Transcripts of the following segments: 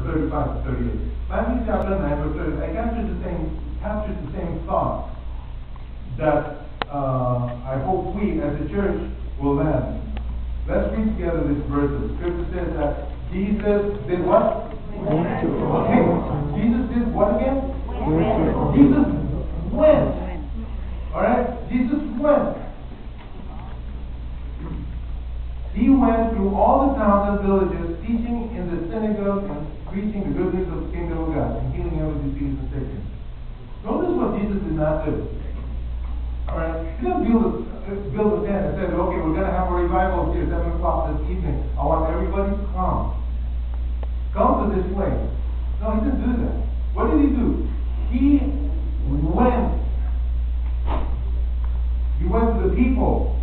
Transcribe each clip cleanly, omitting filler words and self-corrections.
verse 35 to 38. Matthew chapter 9, verse 30. I captured the same thought that I hope we as a church will land. Let's read together this verse. Scripture says that Jesus did what? Okay. Jesus did what again? Jesus went. Alright? Jesus went. He went through all the towns and villages, teaching in the synagogues and preaching the good news of the kingdom of God and healing every disease and sickness. Notice what Jesus did not do. Alright? He didn't build a tent and said, okay, we're going to have a revival here at 7 o'clock this evening. I want everybody to come. Come to this place. No, he didn't do that. What did he do? He went. He went to the people.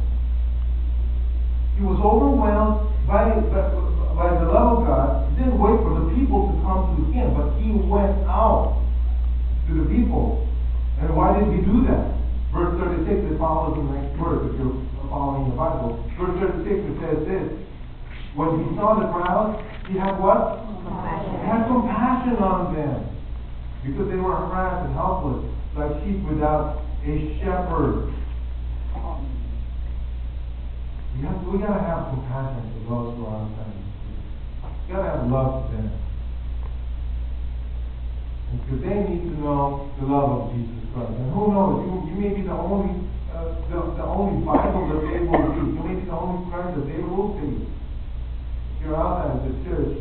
He was overwhelmed by the love of God. He didn't wait for the people to come to him, but he went out to the people. And why did he do that? Verse 36, it follows the next verse if you're following the Bible. Verse 36, it says this. When he saw the crowd, he had what? Compassion. He had compassion on them. Because they were harassed and helpless, like sheep without a shepherd. We gotta have compassion for those who are unfriendly. We gotta have love for them. And because they need to know the love of Jesus Christ. And who knows, you may be the only Bible that they will read. You may be the only Christ that they will see. If you're outside of the church,